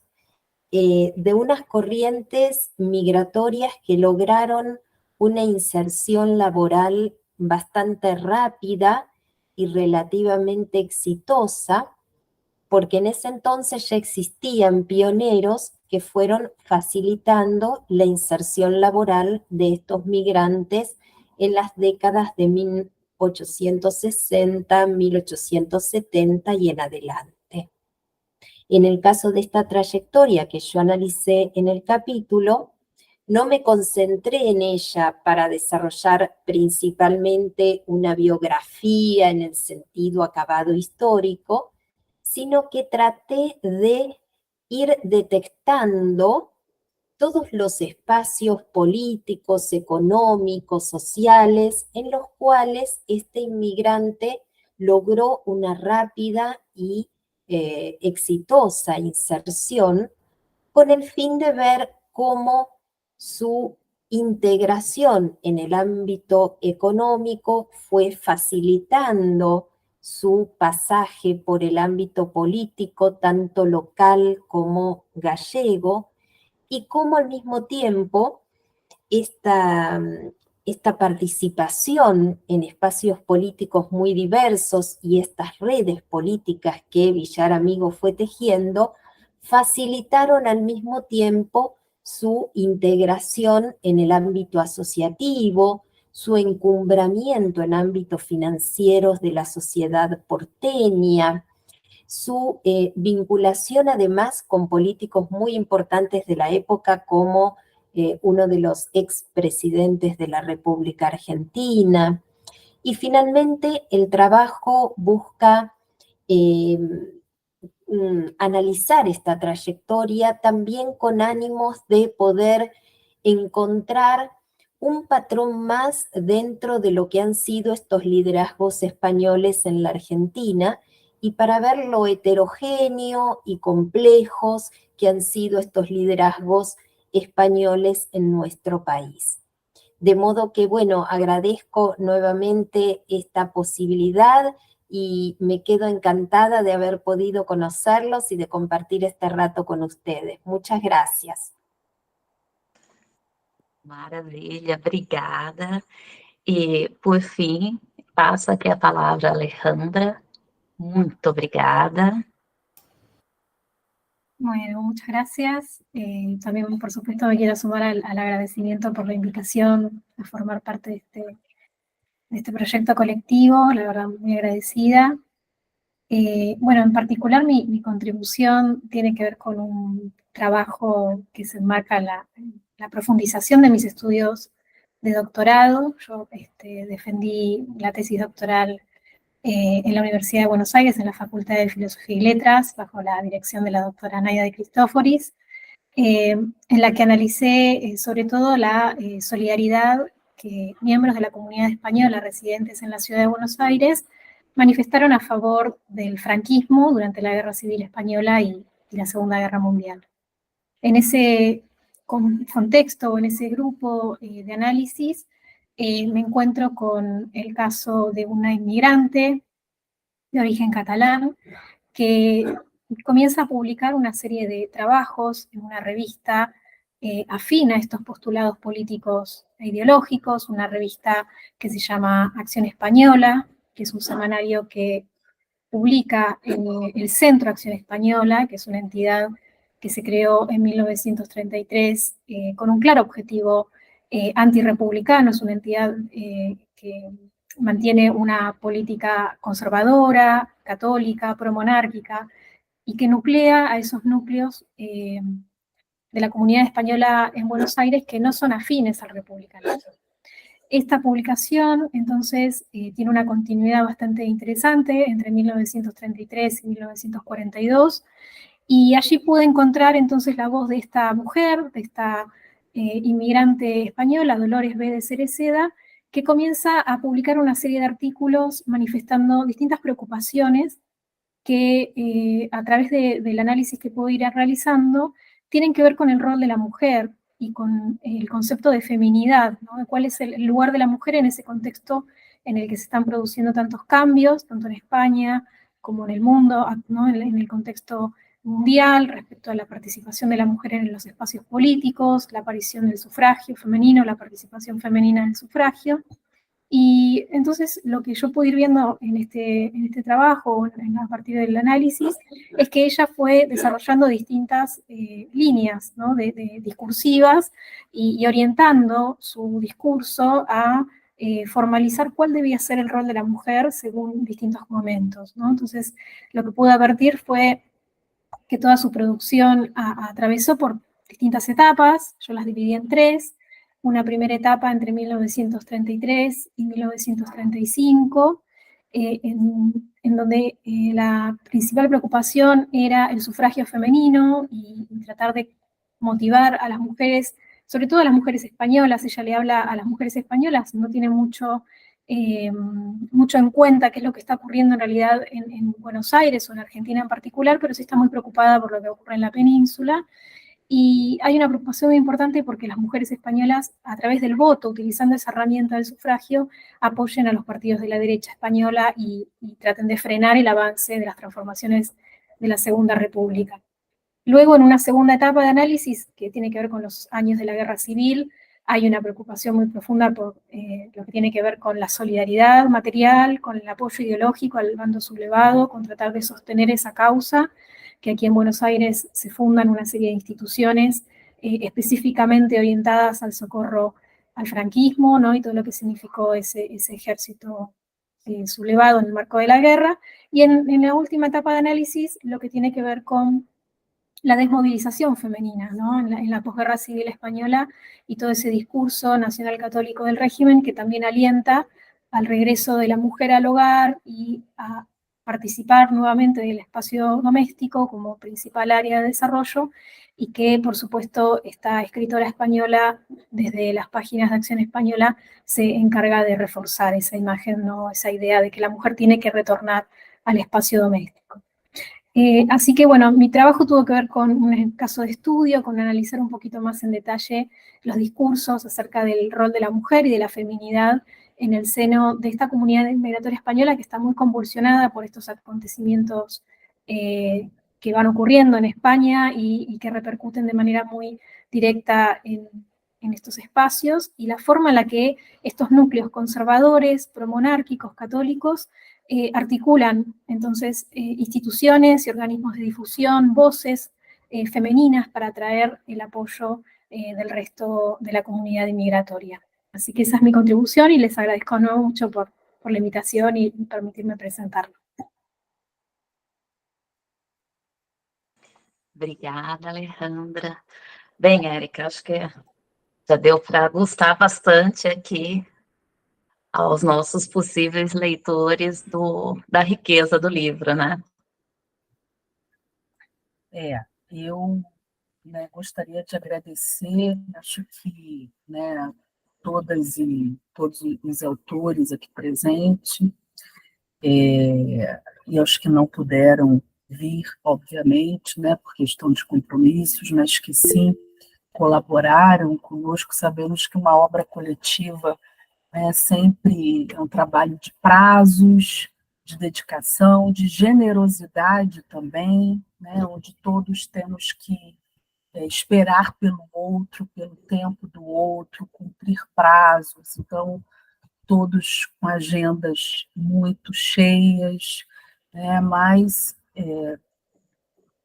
de unas corrientes migratorias que lograron una inserción laboral bastante rápida y relativamente exitosa, porque en ese entonces ya existían pioneros que fueron facilitando la inserción laboral de estos migrantes en las décadas de 1860, 1870 y en adelante. En el caso de esta trayectoria que yo analicé en el capítulo, no me concentré en ella para desarrollar principalmente una biografía en el sentido acabado histórico, sino que traté de ir detectando todos los espacios políticos, económicos, sociales, en los cuales este inmigrante logró una rápida y exitosa inserción, con el fin de ver cómo su integración en el ámbito económico fue facilitando su pasaje por el ámbito político, tanto local como gallego, y cómo al mismo tiempo esta participación en espacios políticos muy diversos y estas redes políticas que Villaramigo fue tejiendo facilitaron al mismo tiempo su integración en el ámbito asociativo, su encumbramiento en ámbitos financieros de la sociedad porteña, su vinculación además con políticos muy importantes de la época como uno de los expresidentes de la República Argentina. Y finalmente el trabajo busca analizar esta trayectoria también con ánimos de poder encontrar un patrón más dentro de lo que han sido estos liderazgos españoles en la Argentina y para ver lo heterogéneo y complejos que han sido estos liderazgos españoles en nuestro país. De modo que, bueno, agradezco nuevamente esta posibilidad y me quedo encantada de haber podido conocerlos y de compartir este rato con ustedes. Muchas gracias. Maravilha, obrigada. E, por fim, passo aqui a palavra a Alejandra. Muito obrigada. Bueno, muchas gracias. También, por supuesto, me quiero sumar al agradecimiento por la invitación a formar parte de este proyecto colectivo. La verdad, muy agradecida. Bueno, en particular mi contribución tiene que ver con un trabajo que se enmarca en la profundización de mis estudios de doctorado. Yo defendí la tesis doctoral en la Universidad de Buenos Aires, en la Facultad de Filosofía y Letras, bajo la dirección de la doctora Naida de Cristóforis, en la que analicé sobre todo la solidaridad que miembros de la comunidad española residentes en la ciudad de Buenos Aires manifestaron a favor del franquismo durante la Guerra Civil Española y la Segunda Guerra Mundial. En ese contexto, en ese grupo de análisis, me encuentro con el caso de una inmigrante de origen catalán que comienza a publicar una serie de trabajos en una revista afín a estos postulados políticos e ideológicos, una revista que se llama Acción Española, que es un semanario que publica el Centro Acción Española, que es una entidad que se creó en 1933 con un claro objetivo antirrepublicano, es una entidad que mantiene una política conservadora, católica, promonárquica, y que nuclea a esos núcleos de la comunidad española en Buenos Aires que no son afines al republicanismo. Esta publicación, entonces, tiene una continuidad bastante interesante entre 1933 y 1942, y allí pude encontrar entonces la voz de esta mujer, de esta inmigrante española, Dolores B. de Cereceda, que comienza a publicar una serie de artículos manifestando distintas preocupaciones que a través del análisis que puedo ir realizando, tienen que ver con el rol de la mujer y con el concepto de feminidad, ¿no? ¿Cuál es el lugar de la mujer en ese contexto en el que se están produciendo tantos cambios, tanto en España como en el mundo, ¿no? En el contexto mundial, respecto a la participación de la mujer en los espacios políticos, la aparición del sufragio femenino, la participación femenina en el sufragio? Y entonces lo que yo puedo ir viendo en este trabajo, a partir del análisis, es que ella fue desarrollando distintas líneas, ¿no? discursivas y orientando su discurso a formalizar cuál debía ser el rol de la mujer según distintos momentos, ¿no? Entonces lo que pude advertir fue que toda su producción atravesó por distintas etapas, yo las dividí en tres. Una primera etapa entre 1933 y 1935, en donde la principal preocupación era el sufragio femenino y tratar de motivar a las mujeres, sobre todo a las mujeres españolas. Ella le habla a las mujeres españolas, no tiene mucho en cuenta qué es lo que está ocurriendo en realidad en Buenos Aires o en Argentina en particular, pero sí está muy preocupada por lo que ocurre en la península. Y hay una preocupación muy importante porque las mujeres españolas, a través del voto, utilizando esa herramienta del sufragio, apoyen a los partidos de la derecha española y traten de frenar el avance de las transformaciones de la Segunda República. Luego, en una segunda etapa de análisis, que tiene que ver con los años de la Guerra Civil, hay una preocupación muy profunda por lo que tiene que ver con la solidaridad material, con el apoyo ideológico al bando sublevado, con tratar de sostener esa causa, que aquí en Buenos Aires se fundan una serie de instituciones específicamente orientadas al socorro al franquismo, ¿no? Y todo lo que significó ese ejército sublevado en el marco de la guerra. Y en la última etapa de análisis, lo que tiene que ver con la desmovilización femenina, ¿no? En la posguerra civil española y todo ese discurso nacional católico del régimen que también alienta al regreso de la mujer al hogar y a participar nuevamente del espacio doméstico como principal área de desarrollo, y que, por supuesto, esta escritora española, desde las páginas de Acción Española, se encarga de reforzar esa imagen, ¿no? Esa idea de que la mujer tiene que retornar al espacio doméstico. Así que, bueno, mi trabajo tuvo que ver con un caso de estudio, con analizar un poquito más en detalle los discursos acerca del rol de la mujer y de la feminidad en el seno de esta comunidad migratoria española que está muy convulsionada por estos acontecimientos que van ocurriendo en España y que repercuten de manera muy directa en estos espacios, y la forma en la que estos núcleos conservadores, promonárquicos, católicos, articulan entonces instituciones y organismos de difusión, voces femeninas para atraer el apoyo del resto de la comunidad inmigratoria. Así que esa es mi contribución y les agradezco mucho por la invitación y permitirme presentarlo. Obrigada, Alejandra. Bem, Érica, acho que já deu para gostar bastante aqui aos nossos possíveis leitores da riqueza do livro, né? Eu, né, gostaria de agradecer, acho que, né, todas e todos os autores aqui presentes, e aos que não puderam vir, obviamente, né, por questão de compromissos, mas que sim colaboraram conosco. Sabemos que uma obra coletiva sempre é um trabalho de prazos, de dedicação, de generosidade também, né, onde todos temos que esperar pelo outro, pelo tempo do outro, cumprir prazos. Então, todos com agendas muito cheias, né, mas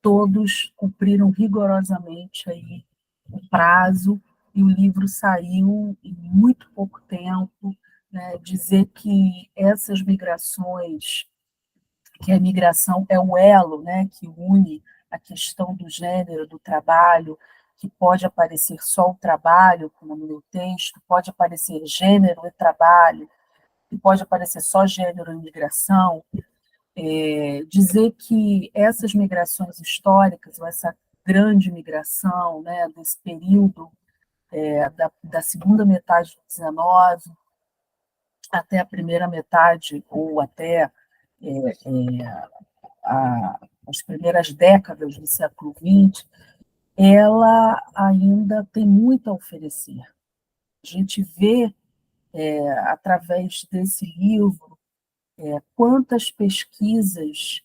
todos cumpriram rigorosamente aí o prazo, e o livro saiu em muito pouco tempo, né. Dizer que essas migrações, que a migração é o elo, né, que une a questão do gênero, do trabalho, que pode aparecer só o trabalho, como no meu texto, pode aparecer gênero e trabalho, e pode aparecer só gênero e migração. Dizer que essas migrações históricas, ou essa grande migração, né, desse período da segunda metade do XIX até a primeira metade, ou até as primeiras décadas do século XX, ela ainda tem muito a oferecer. A gente vê, através desse livro, quantas pesquisas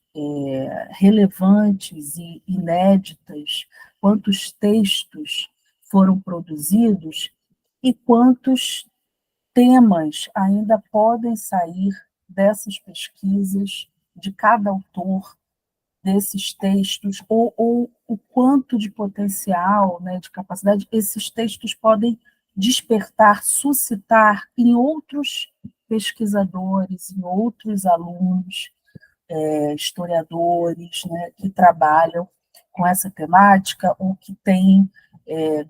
relevantes e inéditas, quantos textos foram produzidos e quantos temas ainda podem sair dessas pesquisas, de cada autor, desses textos, ou o quanto de potencial, né, de capacidade esses textos podem despertar, suscitar em outros pesquisadores, em outros alunos, historiadores, né, que trabalham com essa temática ou que têm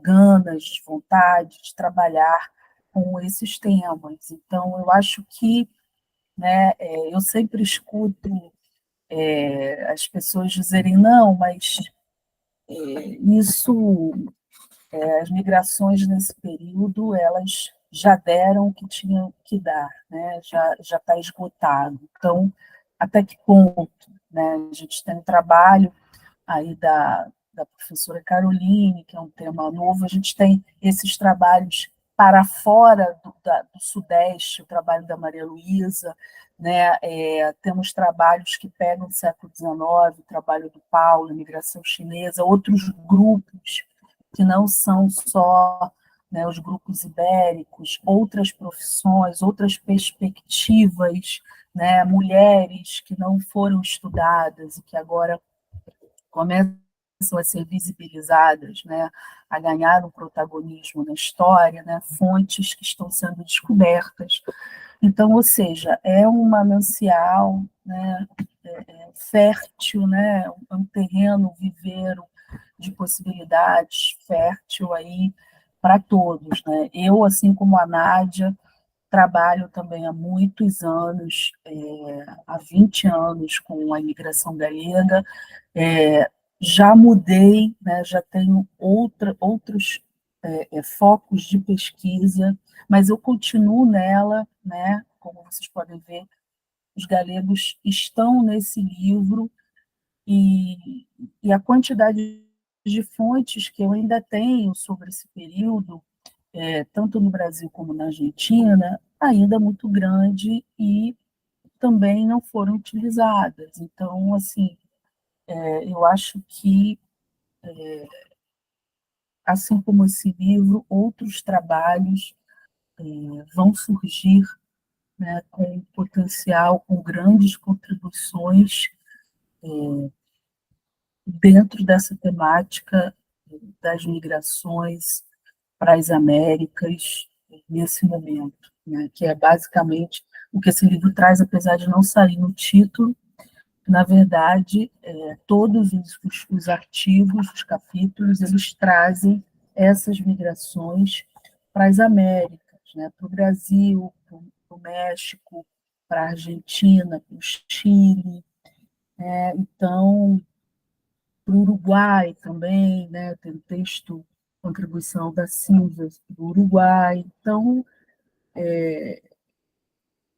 ganas, vontade de trabalhar com esses temas. Então, eu acho que, né, eu sempre escuto as pessoas dizerem, não, mas isso, as migrações nesse período, elas já deram o que tinham que dar, né? Já está esgotado. Então, até que ponto, né? A gente tem um trabalho aí da professora Caroline, que é um tema novo, a gente tem esses trabalhos para fora do Sudeste, o trabalho da Maria Luísa, né? Temos trabalhos que pegam o século XIX, o trabalho do Paulo, a imigração chinesa, outros grupos que não são só, né, os grupos ibéricos, outras profissões, outras perspectivas, né, mulheres que não foram estudadas e que agora começam a ser visibilizadas, né, a ganhar um protagonismo na história, né, fontes que estão sendo descobertas. Então, ou seja, é um manancial, né, fértil, né, um terreno viveiro de possibilidades, fértil aí para todos, né. Eu, assim como a Nádia, trabalho também há muitos anos, há 20 anos com a imigração galega, já mudei, né, já tenho outros focos de pesquisa, mas eu continuo nela, né, como vocês podem ver, os galegos estão nesse livro, e a quantidade de fontes que eu ainda tenho sobre esse período, tanto no Brasil como na Argentina, ainda é muito grande e também não foram utilizadas. Então, assim, eu acho que, assim como esse livro, outros trabalhos vão surgir, né, com potencial, com grandes contribuições dentro dessa temática das migrações para as Américas nesse momento, né, que é basicamente o que esse livro traz, apesar de não sair no título, na verdade, todos os artigos, os capítulos, eles trazem essas migrações para as Américas, né? Para o Brasil, para o México, para a Argentina, para o Chile, então, para o Uruguai também, né? Tem texto, contribuição da Silvia do Uruguai, então,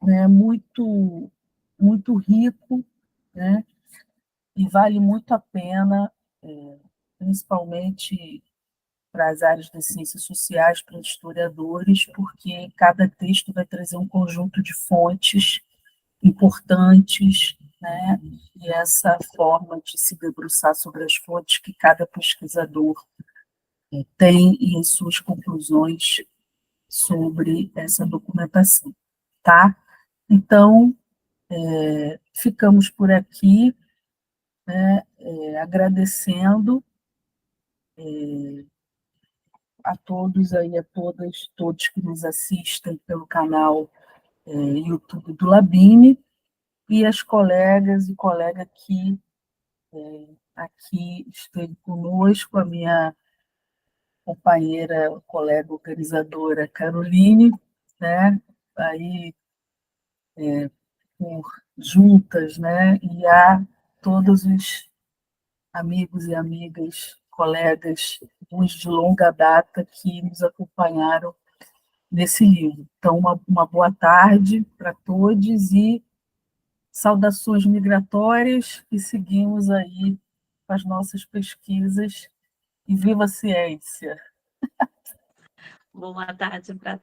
né, muito, muito rico, né? E vale muito a pena, principalmente para as áreas das ciências sociais, para os historiadores, porque cada texto vai trazer um conjunto de fontes importantes, né? E essa forma de se debruçar sobre as fontes que cada pesquisador tem e as suas conclusões sobre essa documentação, tá? Então, ficamos por aqui, né? Agradecendo a todos aí, a todas, todos que nos assistem pelo canal YouTube do Labine, e as colegas e colega que aqui esteve conosco, a minha companheira, colega organizadora Caroline, né? Aí por juntas, né? E a todos os amigos e amigas, colegas, uns de longa data que nos acompanharam nesse livro. Então, uma boa tarde para todos e saudações migratórias, e seguimos aí com as nossas pesquisas, e viva a ciência! Boa tarde para